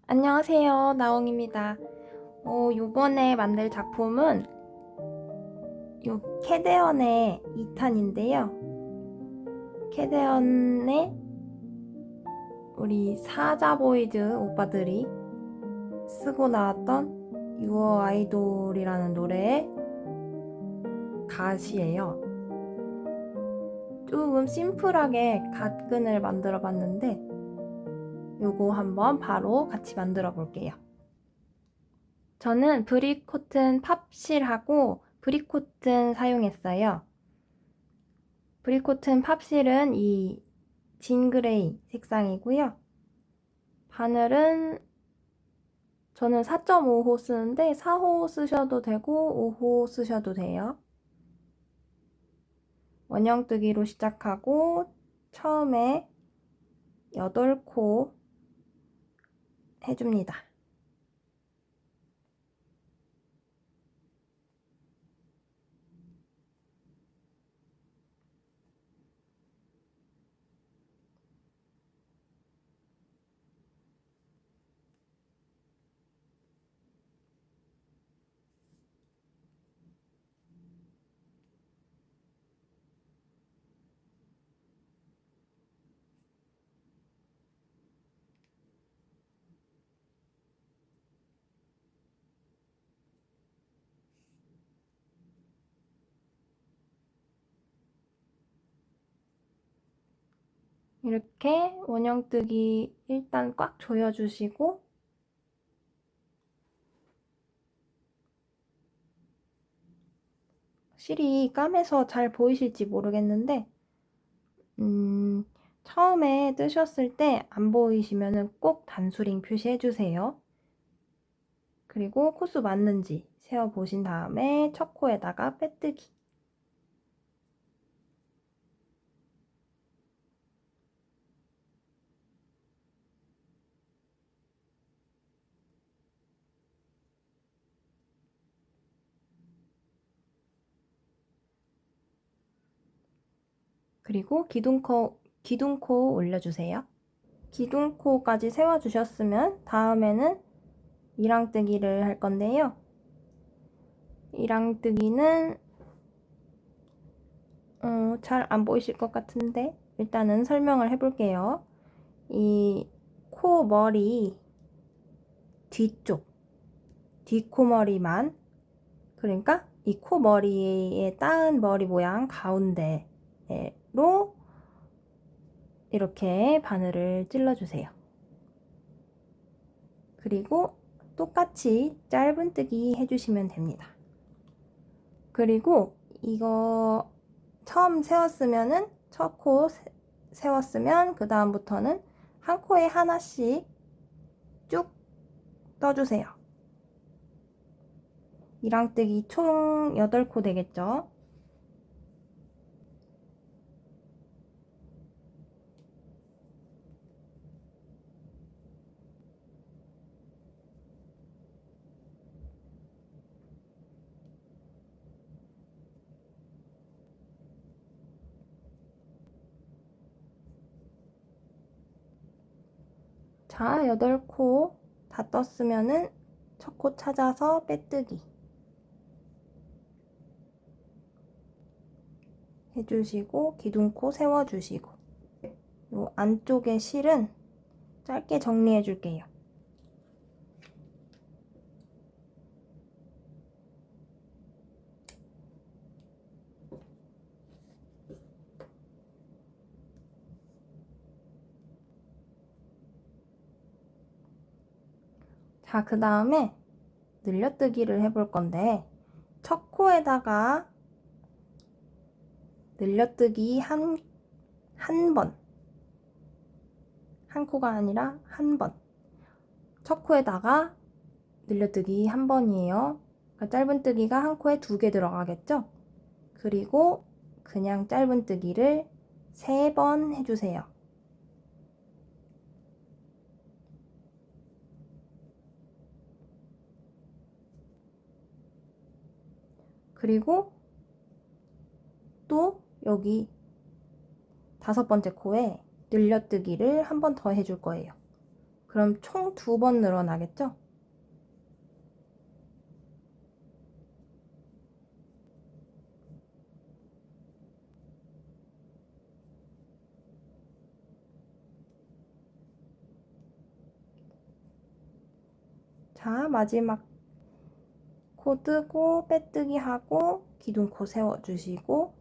안녕하세요. 나옹입니다. 요번에 만들 작품은 요 캐데언의 2탄인데요. 캐데언의 우리 사자보이즈 오빠들이 쓰고 나왔던 유어 아이돌이라는 노래의 가시예요. 조금 심플하게 갓근을 만들어 봤는데 요거 한번 바로 같이 만들어 볼게요. 저는 브릭코튼 팝실하고 브릭코튼 사용했어요. 브릭코튼 팝실은 이 진그레이 색상이고요. 바늘은 저는 4.5호 쓰는데 4호 쓰셔도 되고 5호 쓰셔도 돼요. 원형뜨기로 시작하고 처음에 8코 해줍니다. 이렇게 원형뜨기 일단 꽉 조여주시고 실이 까매서 잘 보이실지 모르겠는데 처음에 뜨셨을 때 안 보이시면 꼭 단수링 표시해주세요. 그리고 코수 맞는지 세어보신 다음에 첫 코에다가 빼뜨기. 그리고 기둥코 올려주세요. 기둥코까지 세워주셨으면 다음에는 이랑뜨기를 할 건데요. 이랑뜨기는 잘 안 보이실 것 같은데 일단은 설명을 해볼게요. 이 코 머리 뒤쪽, 뒷코머리만, 그러니까 이 코머리에 따은 머리 모양 가운데로 이렇게 바늘을 찔러주세요. 그리고 똑같이 짧은뜨기 해주시면 됩니다. 그리고 이거 처음 세웠으면은 첫 코 세웠으면 그 다음부터는 한 코에 하나씩 쭉 떠주세요. 이랑뜨기 총 8코 되겠죠? 자, 8코 다 떴으면은 첫 코 찾아서 빼뜨기 해주시고 기둥코 세워주시고 요 안쪽에 실은 짧게 정리해 줄게요. 자, 그 다음에 늘려뜨기를 해볼 건데 첫 코에다가 늘려뜨기 한 번, 한 코가 아니라 한 번. 첫 코에다가 늘려뜨기 한 번이에요. 그러니까 짧은뜨기가 한 코에 2개 들어가겠죠? 그리고 그냥 짧은뜨기를 3번 해주세요. 그리고 또 여기 5번째 코에 늘려뜨기를 한 번 더 해줄 거예요. 그럼 총 2번 늘어나겠죠? 자, 마지막 코 뜨고 빼뜨기 하고 기둥코 세워주시고,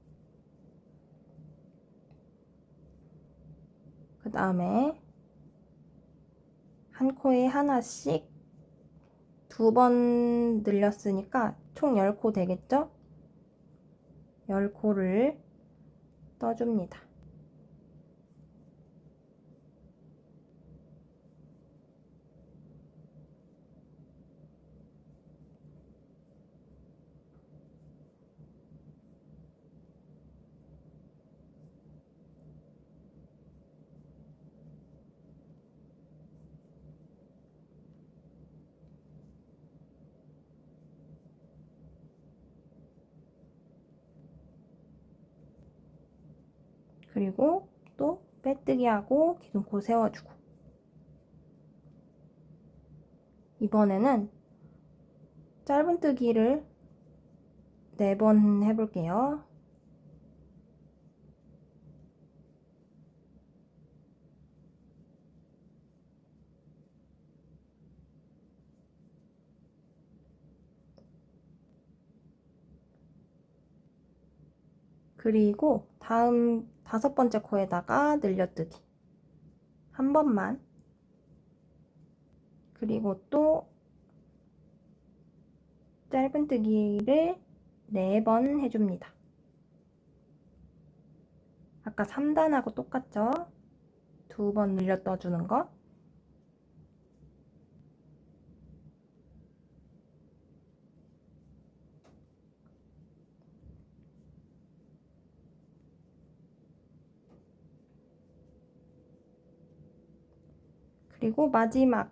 그 다음에 한 코에 하나씩 2번 늘렸으니까 총 10코 되겠죠? 10코를 떠줍니다. 그리고 또 빼뜨기 하고 기둥코 세워주고, 이번에는 짧은뜨기를 4번 해볼게요. 그리고 다음 5번째 코에다가 늘려뜨기 한 번만, 그리고 또 짧은뜨기를 4번 해줍니다. 아까 3단하고 똑같죠? 2번 늘려 떠주는 거. 그리고 마지막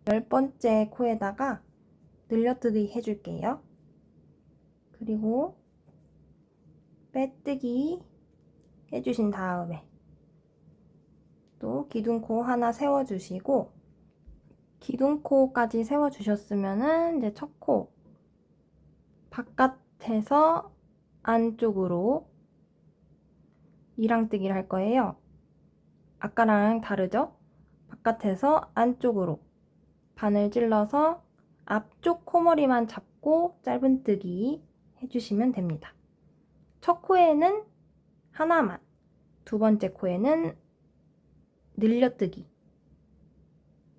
10번째 코에다가 늘려뜨기 해줄게요. 그리고 빼뜨기 해주신 다음에 또 기둥코 하나 세워주시고, 기둥코까지 세워주셨으면은 이제 첫 코 바깥에서 안쪽으로 이랑뜨기를 할 거예요. 아까랑 다르죠? 바깥에서 안쪽으로 바늘 찔러서 앞쪽 코머리만 잡고 짧은뜨기 해주시면 됩니다. 첫 코에는 하나만, 2번째 코에는 늘려뜨기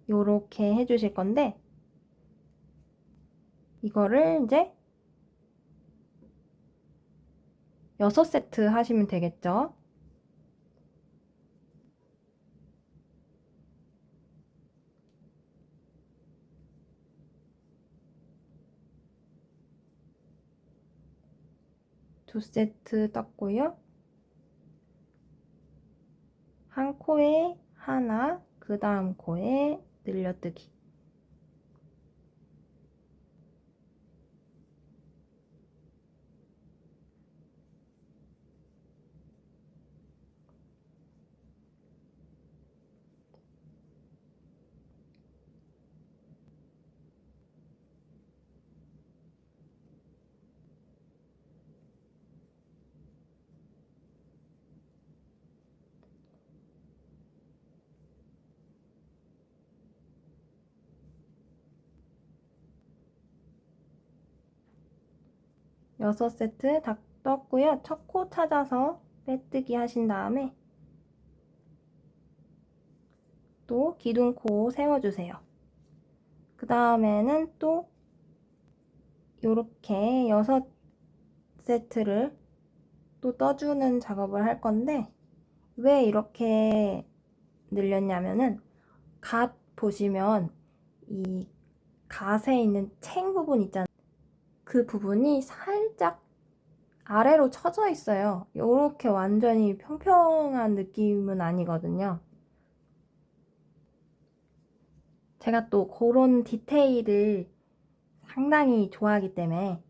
요렇게 해주실 건데, 이거를 이제 6세트 하시면 되겠죠? 두 세트 떴고요. 한 코에 하나, 그 다음 코에 늘려뜨기. 여섯 세트 다 떴고요. 첫 코 찾아서 빼뜨기 하신 다음에 또 기둥코 세워주세요. 그 다음에는 또 이렇게 6세트를 또 떠주는 작업을 할 건데, 왜 이렇게 늘렸냐면은 갓 보시면 이 갓에 있는 챙 부분 있잖아요. 그 부분이 살짝 아래로 처져 있어요. 이렇게 완전히 평평한 느낌은 아니거든요. 제가 또 그런 디테일을 상당히 좋아하기 때문에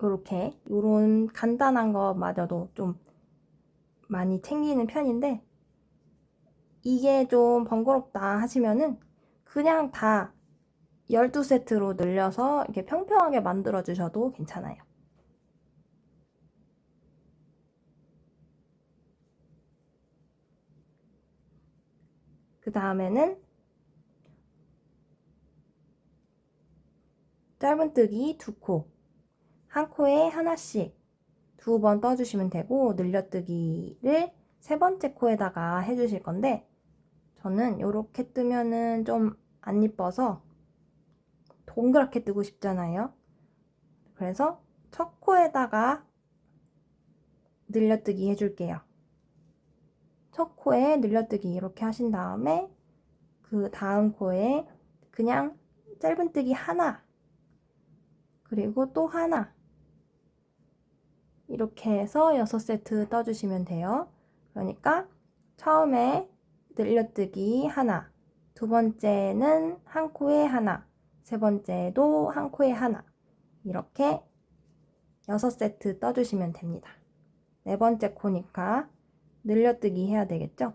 이렇게 이런 간단한 거마저도 좀 많이 챙기는 편인데 이게 좀 번거롭다 하시면은 그냥 다 12세트로 늘려서 이렇게 평평하게 만들어 주셔도 괜찮아요. 그 다음에는 짧은뜨기 2코, 한 코에 하나씩 2번 떠주시면 되고 늘려뜨기를 3번째 코에다가 해주실 건데 저는 이렇게 뜨면은 좀 안 이뻐서 동그랗게 뜨고 싶잖아요. 그래서 첫 코에다가 늘려뜨기 해줄게요. 첫 코에 늘려뜨기 이렇게 하신 다음에 그 다음 코에 그냥 짧은뜨기 하나, 그리고 또 하나, 이렇게 해서 6세트 떠주시면 돼요. 그러니까 처음에 늘려뜨기 하나, 두 번째는 한 코에 하나, 세 번째도 한 코에 하나, 이렇게 6세트 떠주시면 됩니다. 네 번째 코니까 늘려뜨기 해야 되겠죠?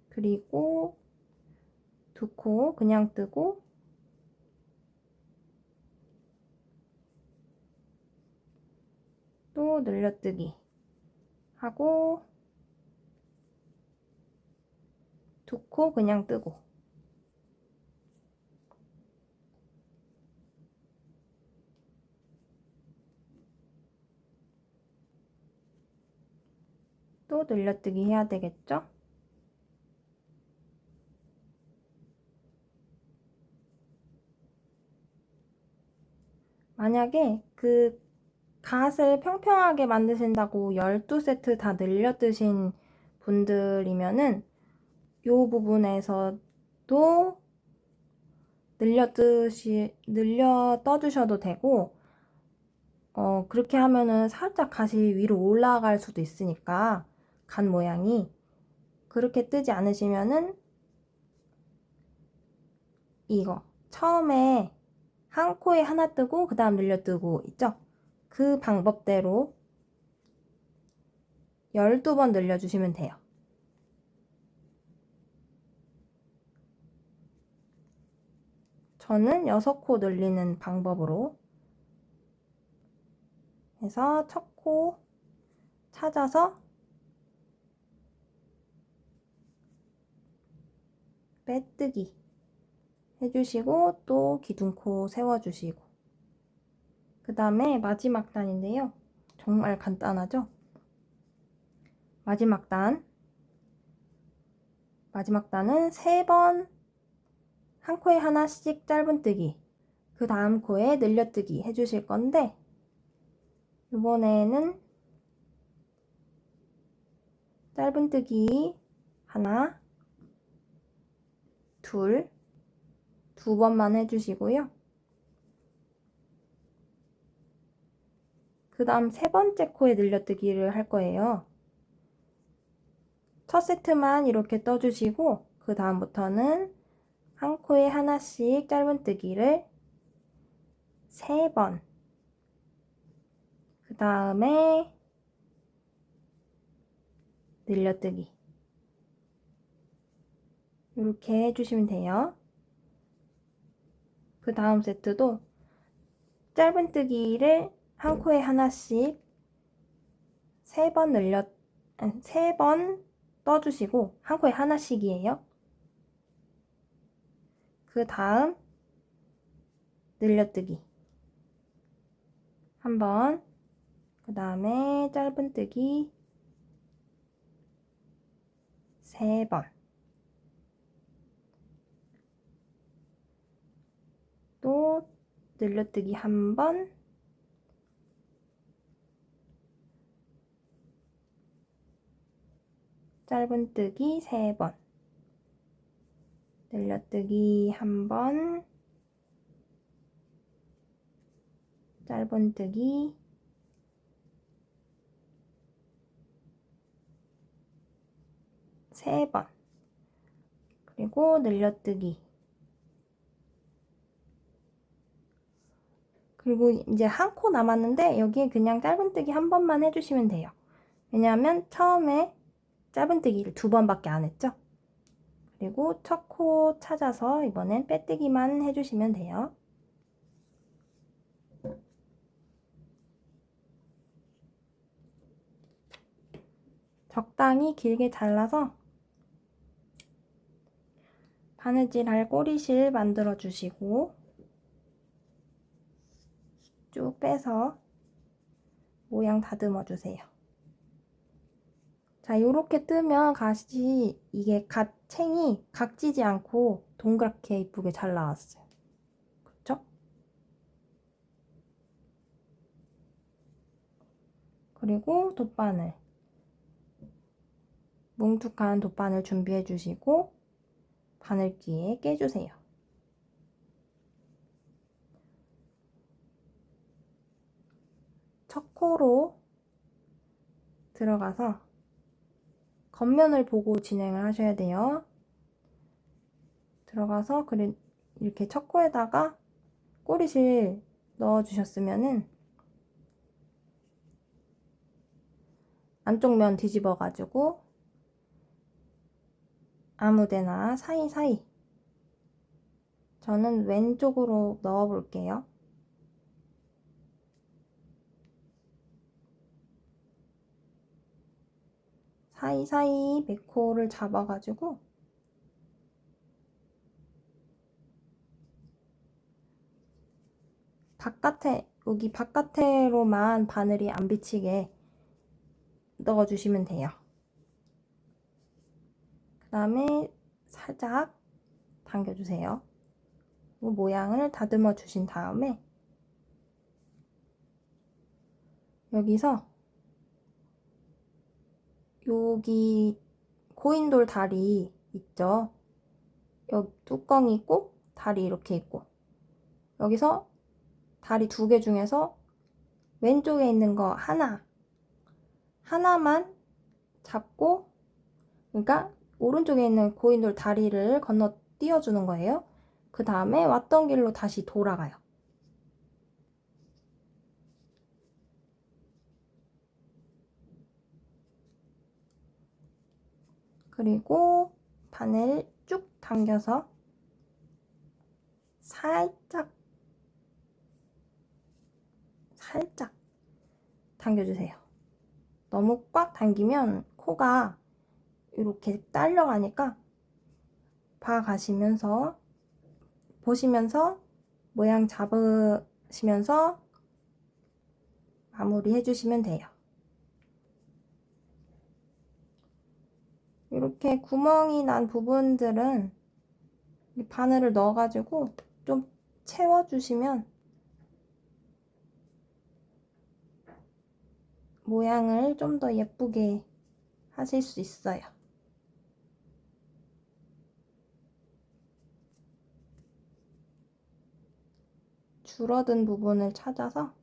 그리고 2코 그냥 뜨고 또 늘려뜨기 하고 2코 그냥 뜨고 또 늘려뜨기 해야 되겠죠? 만약에 그 갓을 평평하게 만드신다고 12세트 다 늘려 뜨신 분들이면은 요 부분에서도 늘려 떠주셔도 되고 그렇게 하면은 살짝 갓이 위로 올라갈 수도 있으니까 갓 모양이 그렇게 뜨지 않으시면은 이거 처음에 한 코에 하나 뜨고 그 다음 늘려 뜨고 있죠? 그 방법대로 12번 늘려주시면 돼요. 저는 6코 늘리는 방법으로 해서 첫 코 찾아서 빼뜨기 해주시고 또 기둥코 세워주시고 그 다음에 마지막 단인데요. 정말 간단하죠? 마지막 단은 3번 한 코에 하나씩 짧은뜨기 그 다음 코에 늘려뜨기 해주실 건데 이번에는 짧은뜨기 하나, 둘, 2번만 해주시고요. 그 다음 3번째 코에 늘려뜨기를 할 거예요. 첫 세트만 이렇게 떠주시고 그 다음부터는 한 코에 하나씩 짧은뜨기를 3번 그 다음에 늘려뜨기 이렇게 해주시면 돼요. 그 다음 세트도 짧은뜨기를 한 코에 하나씩 3번 떠주시고 한 코에 하나씩이에요. 그 다음 늘려뜨기 한 번, 그 다음에 짧은뜨기 3번, 또 늘려뜨기 한 번, 짧은뜨기 3번, 늘려뜨기 한 번, 짧은뜨기 3번, 그리고 늘려뜨기, 그리고 이제 한 코 남았는데 여기에 그냥 짧은뜨기 한 번만 해주시면 돼요. 왜냐하면 처음에 짧은뜨기를 2번밖에 안 했죠. 그리고 첫 코 찾아서 이번엔 빼뜨기만 해주시면 돼요. 적당히 길게 잘라서 바느질할 꼬리실 만들어 주시고 쭉 빼서 모양 다듬어 주세요. 자, 요렇게 뜨면 갓이 이게 챙이 각지지 않고 동그랗게 이쁘게 잘 나왔어요. 그쵸? 그리고 돗바늘, 뭉툭한 돗바늘 준비해 주시고 바늘기에 깨주세요. 첫 코로 들어가서 겉면을 보고 진행을 하셔야 돼요. 들어가서 이렇게 첫 코에다가 꼬리실 넣어 주셨으면은 안쪽 면 뒤집어 가지고 아무데나 사이사이, 저는 왼쪽으로 넣어 볼게요. 사이사이 매코를 잡아가지고 여기 바깥으로만 바늘이 안 비치게 넣어주시면 돼요. 그 다음에 살짝 당겨주세요. 모양을 다듬어 주신 다음에 여기서 여기 고인돌 다리 있죠? 여기 뚜껑이 있고 다리 이렇게 있고, 여기서 다리 2개 중에서 왼쪽에 있는 거 하나만 잡고, 그러니까 오른쪽에 있는 고인돌 다리를 건너 띄워주는 거예요. 그 다음에 왔던 길로 다시 돌아가요. 그리고 바늘 쭉 당겨서 살짝 당겨주세요. 너무 꽉 당기면 코가 이렇게 딸려가니까 봐가시면서 보시면서 모양 잡으시면서 마무리 해주시면 돼요. 이렇게 구멍이 난 부분들은 바늘을 넣어가지고 좀 채워주시면 모양을 좀 더 예쁘게 하실 수 있어요. 줄어든 부분을 찾아서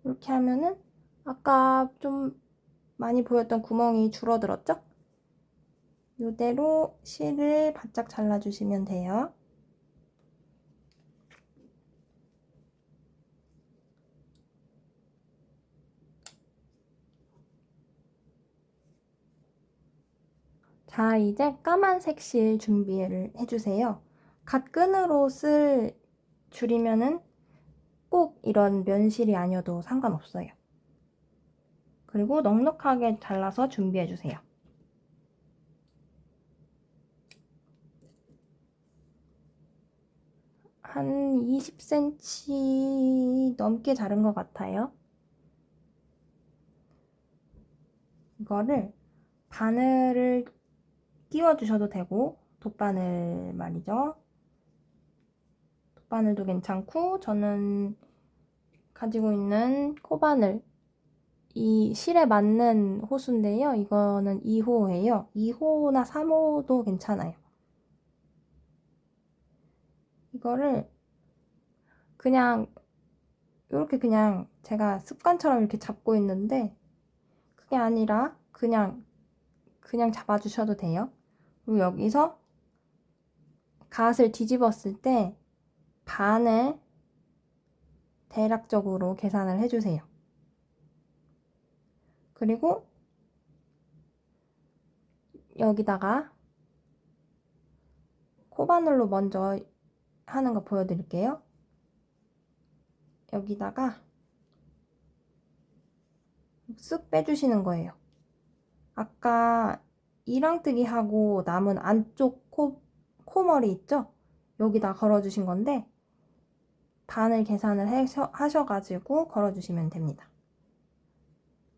이렇게 하면은 아까 좀 많이 보였던 구멍이 줄어들었죠? 이대로 실을 바짝 잘라주시면 돼요. 자, 이제 까만색 실 준비를 해주세요. 갓끈으로 쓸 줄이면은 꼭 이런 면실이 아니어도 상관없어요. 그리고 넉넉하게 잘라서 준비해주세요. 한 20cm 넘게 자른 것 같아요. 이거를 바늘을 끼워주셔도 되고, 돗바늘 말이죠. 돗바늘도 괜찮고, 저는 가지고 있는 코바늘, 이 실에 맞는 호수인데요. 이거는 2호예요. 2호나 3호도 괜찮아요. 이거를 그냥 이렇게 그냥 제가 습관처럼 이렇게 잡고 있는데 게 아니라 그냥 잡아주셔도 돼요. 그리고 여기서 갓을 뒤집었을 때 반을 대략적으로 계산을 해주세요. 그리고 여기다가 코바늘로 먼저 하는 거 보여드릴게요. 여기다가 쓱 빼주시는 거예요. 아까 이랑뜨기 하고 남은 안쪽 코머리 있죠? 여기다 걸어주신 건데 반을 계산을 하셔가지고 걸어주시면 됩니다.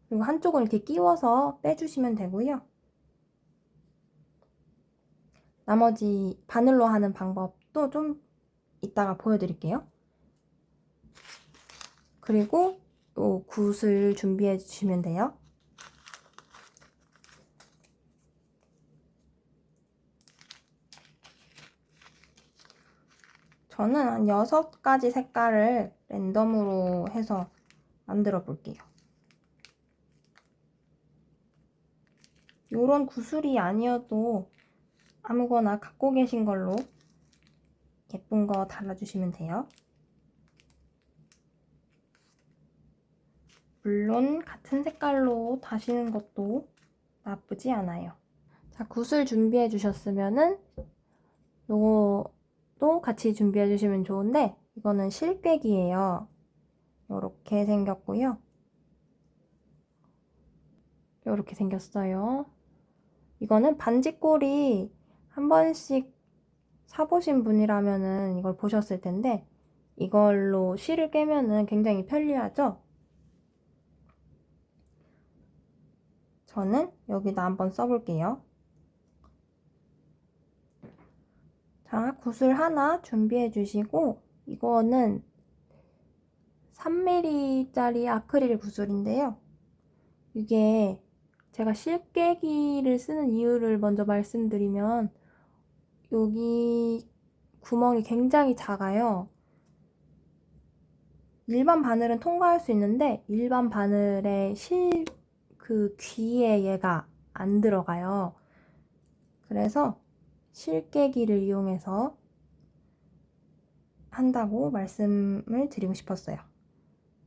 그리고 한쪽은 이렇게 끼워서 빼주시면 되고요. 나머지 바늘로 하는 방법도 좀 이따가 보여드릴게요. 그리고 또 굿을 준비해 주시면 돼요. 저는 한 6가지 색깔을 랜덤으로 해서 만들어 볼게요. 요런 구슬이 아니어도 아무거나 갖고 계신 걸로 예쁜 거 달아주시면 돼요. 물론 같은 색깔로 다시는 것도 나쁘지 않아요. 자, 굿을 준비해 주셨으면은 요것도 같이 준비해 주시면 좋은데 이거는 실꿰기예요. 요렇게 생겼고요. 요렇게 생겼어요. 이거는 반지꼬리 한 번씩 사보신 분이라면은 이걸 보셨을 텐데 이걸로 실을 꿰면은 굉장히 편리하죠? 저는 여기다 한번 써볼게요. 자, 굿을 하나 준비해 주시고 이거는 3mm짜리 아크릴 굿슬인데요. 이게 제가 실깨기를 쓰는 이유를 먼저 말씀드리면 여기 구멍이 굉장히 작아요. 일반 바늘은 통과할 수 있는데 일반 바늘에 그 귀에 얘가 안 들어가요. 그래서 실깨기를 이용해서 한다고 말씀을 드리고 싶었어요.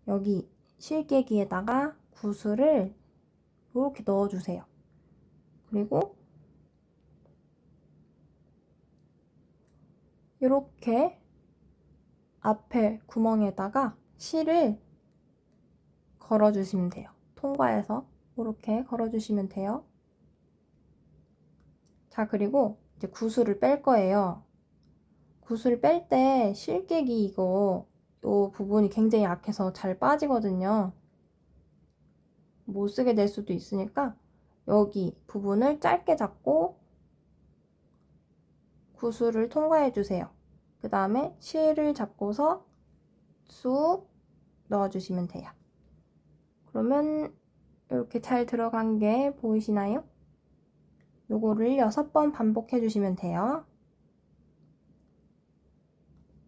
여기 실깨기에다가 구슬을 이렇게 넣어주세요. 그리고 이렇게 앞에 구멍에다가 실을 걸어주시면 돼요. 통과해서 이렇게 걸어주시면 돼요. 자, 그리고 이제 구슬을 뺄 거예요. 구슬 뺄 때 실깨기 이거 요 부분이 굉장히 약해서 잘 빠지거든요. 못 쓰게 될 수도 있으니까 여기 부분을 짧게 잡고 구슬을 통과해 주세요. 그 다음에 실을 잡고서 쑥 넣어주시면 돼요. 그러면 이렇게 잘 들어간 게 보이시나요? 요거를 6번 반복해 주시면 돼요.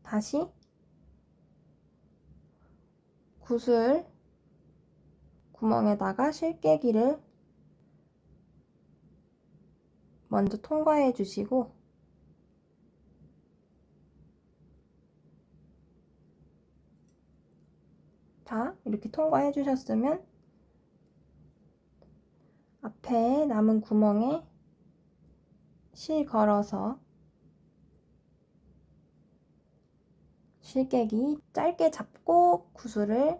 다시 굿을 구멍에다가 실깨기를 먼저 통과해 주시고 자, 이렇게 통과해 주셨으면 앞에 남은 구멍에 실 걸어서 실깨기 짧게 잡고 구슬을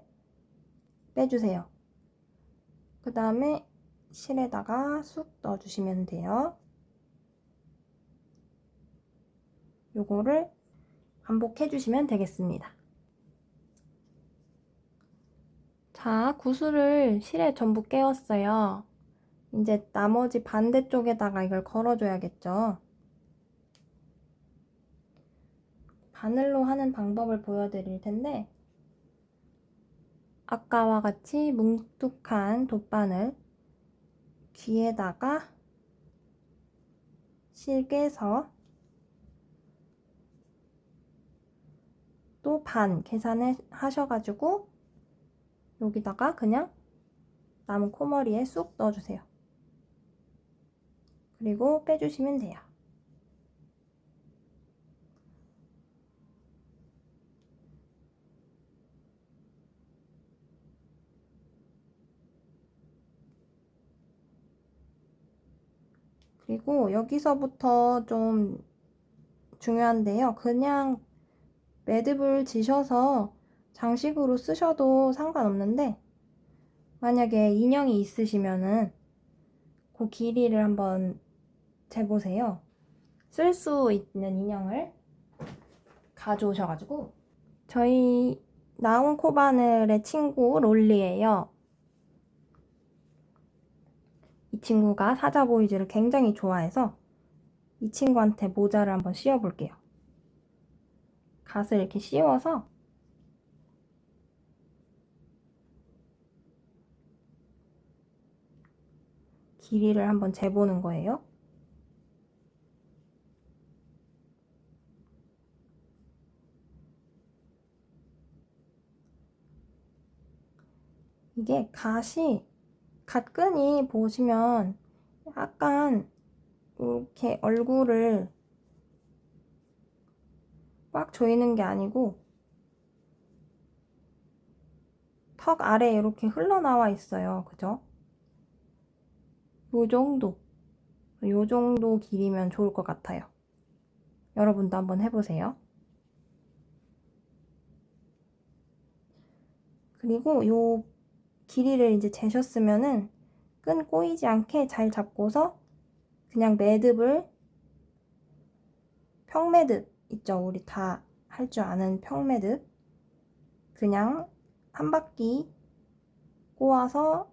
빼주세요. 그 다음에 실에다가 쑥 넣어주시면 돼요. 요거를 반복해 주시면 되겠습니다. 자, 구슬을 실에 전부 깨웠어요. 이제 나머지 반대쪽에다가 이걸 걸어줘야겠죠. 바늘로 하는 방법을 보여드릴 텐데 아까와 같이 뭉툭한 돗바늘 귀에다가 실 깨서 또 반 계산을 하셔가지고 여기다가 그냥 남은 코머리에 쑥 넣어주세요. 그리고 빼주시면 돼요. 그리고 여기서부터 좀 중요한데요. 그냥 매듭을 지셔서 장식으로 쓰셔도 상관없는데, 만약에 인형이 있으시면은 그 길이를 한번 재보세요. 쓸 수 있는 인형을 가져오셔가지고, 저희 나온 코바늘의 친구 롤리예요. 이 친구가 사자보이즈를 굉장히 좋아해서 이 친구한테 모자를 한번 씌워볼게요. 갓을 이렇게 씌워서 길이를 한번 재보는 거예요. 이게 갓끈이 보시면 약간 이렇게 얼굴을 꽉 조이는 게 아니고 턱 아래에 이렇게 흘러나와 있어요. 그죠? 요 정도 길이면 좋을 것 같아요. 여러분도 한번 해보세요. 그리고 요 길이를 이제 재셨으면은 끈 꼬이지 않게 잘 잡고서 그냥 매듭을, 평매듭 있죠? 우리 다 할 줄 아는 평매듭, 그냥 한 바퀴 꼬아서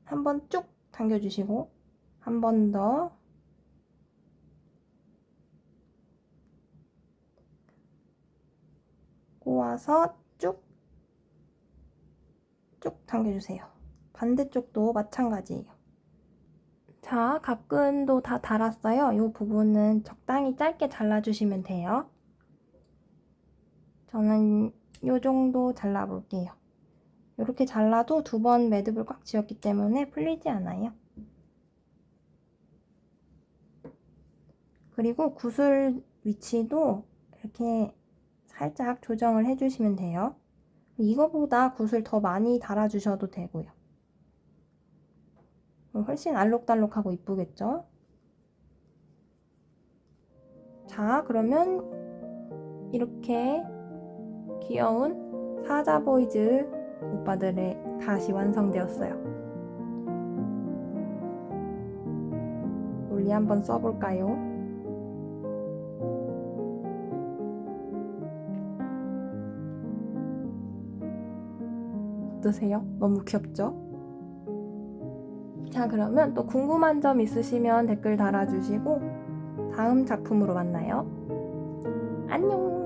한 번 쭉 당겨주시고 한 번 더 꼬아서 쭉 당겨주세요. 반대쪽도 마찬가지예요. 자, 각끈도 다 달았어요. 이 부분은 적당히 짧게 잘라주시면 돼요. 저는 이 정도 잘라볼게요. 이렇게 잘라도 2번 매듭을 꽉 지었기 때문에 풀리지 않아요. 그리고 구슬 위치도 이렇게 살짝 조정을 해주시면 돼요. 이거보다 구슬 더 많이 달아주셔도 되고요. 훨씬 알록달록하고 이쁘겠죠? 자, 그러면 이렇게 귀여운 사자보이즈 오빠들의 갓이 완성되었어요. 롤리 한번 써볼까요? 어떠세요? 너무 귀엽죠? 자, 그러면 또 궁금한 점 있으시면 댓글 달아주시고 다음 작품으로 만나요. 안녕!